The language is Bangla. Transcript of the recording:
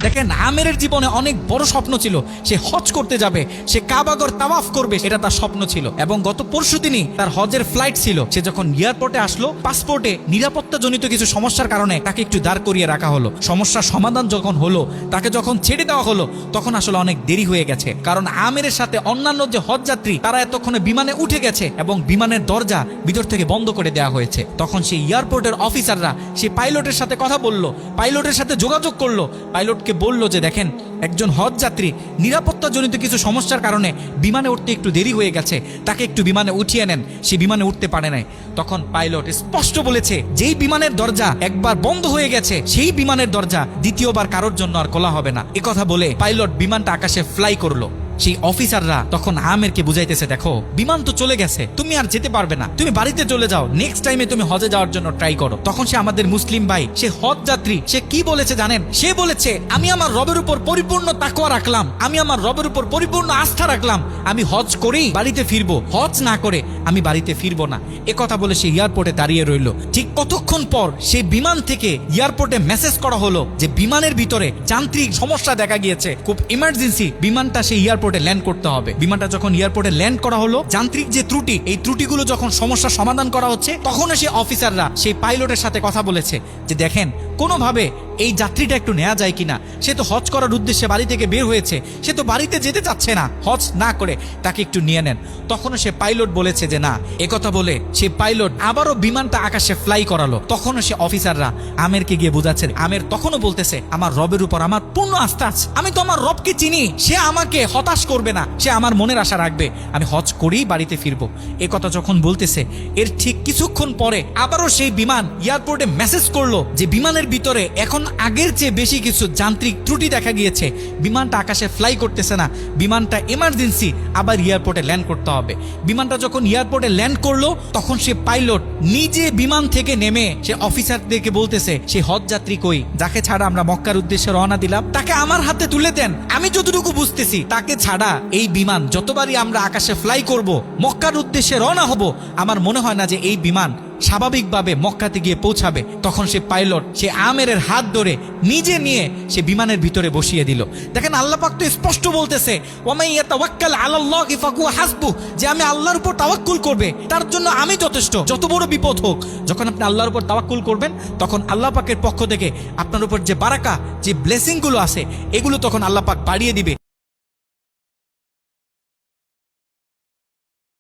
দেখেন আমেরের জীবনে অনেক বড় স্বপ্ন ছিল, সে হজ করতে যাবে, সে কাবাগর তাওয়াফ করবে, এটা তার স্বপ্ন ছিল। এবং গত পরশুদিনই তার হজের ফ্লাইট ছিল। সে যখন এয়ারপোর্টে আসলো, পাসপোর্টে নিরাপত্তাজনিত কিছু সমস্যার কারণে তাকে একটু দাঁড় করিয়ে রাখা হলো। সমস্যার সমাধান যখন হলো, তাকে যখন ছেড়ে দেওয়া হলো, তখন আসলে অনেক দেরি হয়ে গেছে। কারণ আমেরের সাথে অন্যান্য যে হজ যাত্রী তারা এতক্ষণে বিমানে উঠে গেছে এবং বিমানের দরজা ভিতর থেকে বন্ধ করে দেওয়া হয়েছে। তখন সেই এয়ারপোর্টের অফিসাররা সেই পাইলটের সাথে কথা বললো, পাইলটের সাথে যোগাযোগ করলো, পাইলটকে বলল যে দেখেন একজন হজ যাত্রী নিরাপত্তাজনিত কিছু সমস্যার কারণে বিমানে উঠতে একটু দেরি হয়ে গেছে, তাকে একটু বিমানে উঠিয়ে নেন, সে বিমানে উঠতে পারে নাই। তখন পাইলট স্পষ্ট বলেছে যেই বিমানের দরজা একবার বন্ধ হয়ে গেছে সেই বিমানের দরজা দ্বিতীয়বার কারোর জন্য আর খোলা হবে না। কথা বলে পাইলট বিমানটা আকাশে ফ্লাই করলো। সেই অফিসাররা তখন আমেরকে বুঝাইতেছে, দেখো বিমান তো চলে গেছে, তুমি আর যেতে পারবে না, তুমি বাড়িতে চলে যাও, নেক্সট টাইমে তুমি হজে যাওয়ার জন্য ট্রাই করো। তখন সে আমাদের মুসলিম ভাই, সে হজ যাত্রী, সে কি বলেছে জানেন? সে বলেছে আমি আমার রবের উপর পরিপূর্ণ তাকওয়া রাখলাম, আমি আমার রবের উপর পরিপূর্ণ আস্থা রাখলাম, আমি হজ করেই বাড়িতে ফিরবো, হজ না করে আমি বাড়িতে ফিরবো না। কথা বলে সে এয়ারপোর্টে দাঁড়িয়ে রইল। ঠিক কতক্ষণ পর সেই বিমান থেকে এয়ারপোর্টে মেসেজ করা হলো যে বিমানের ভিতরে যান্ত্রিক সমস্যা দেখা গিয়েছে, খুব ইমার্জেন্সি বিমানটা সেই এয়ারপোর্টে ল্যান্ড করতে হবে। বিমানটা যখন এয়ারপোর্টে ল্যান্ড করা হলো, যান্ত্রিক যে ত্রুটি, এই ত্রুটিগুলো যখন সমস্যা সমাধান করা হচ্ছে, তখন সেই অফিসাররা সেই পাইলটের সাথে কথা বলেছে যে দেখেন কোনোভাবে এই যাত্রীটা একটু নেওয়া যায় কিনা, সে তো হজ করার উদ্দেশ্যে বাড়ি থেকে বের হয়েছে, সে তো বাড়িতে যেতে চাচ্ছে না, হজ না করে তাকে একটু নিয়ে নেন। তখনও সে পাইলট বলেছে যে না। কথা বলে সে পাইলট আবারও বিমানটা আকাশে ফ্লাই করালো। তখনও সে অফিসাররা আমেরকে গিয়ে বোঝাচ্ছে। আমের তখনও বলতেছে আমার রবের উপর আমার পূর্ণ আস্থা আছে, আমি তো আমার রবকে চিনি, সে আমাকে হতাশ করবে না, সে আমার মনের আশা রাখবে, আমি হজ করেই বাড়িতে ফিরবো। কথা যখন বলতেছে, এর ঠিক কিছুক্ষণ পরে আবারও সেই বিমান এয়ারপোর্টে মেসেজ করলো যে বিমানের ভিতরে এখন আগের চেয়ে বেশি কিছু যান্ত্রিক ত্রুটি দেখা গিয়েছে, বিমানটা আকাশে ফ্লাই করতেছে না, বিমানটা এমার্জেন্সি আবার এয়ারপোর্টে ল্যান্ড করতে হবে। বিমানটা যখন এয়ারপোর্টে ল্যান্ড করলো, তখন সে পাইলট নিজে বিমান থেকে নেমে সে অফিসারদেরকে বলতেছে সে হজ যাত্রী কই, যাকে ছাড়া আমরা মক্কার উদ্দেশ্যে রওনা দিলাম, তাকে আমার হাতে তুলে দেন। আমি যতটুকু বুঝতেছি তাকে ছাড়া এই বিমান যতবারই আমরা আকাশে ফ্লাই করব, মক্কার উদ্দেশ্যে রওনা হব, আমার মনে হয় না যে এই বিমান স্বাভাবিকভাবে মক্কাতে গিয়ে পৌঁছাবে। তখন সে পাইলট সে আমেরের হাত ধরে নিজে নিয়ে সে বিমানের ভিতরে বসিয়ে দিল। দেখেন আল্লাহ পাক তো স্পষ্ট বলতেছে ওয়ামাই ইয়াতাওয়াক্কাল আলাল্লাহি ফাহুয়া হাসবুহ, যে আমি আল্লাহর উপর তাওয়াক্কুল করবে তার জন্য আমি যথেষ্ট, যত বড় বিপদ হোক। যখন আপনি আল্লাহর উপর তাওয়াক্কুল করবেন, তখন আল্লাহ পাকের পক্ষ থেকে আপনার উপর যে বারাকা, যে ব্লেসিং গুলো আছে, এগুলো তখন আল্লাহ পাক বাড়িয়ে দিবে।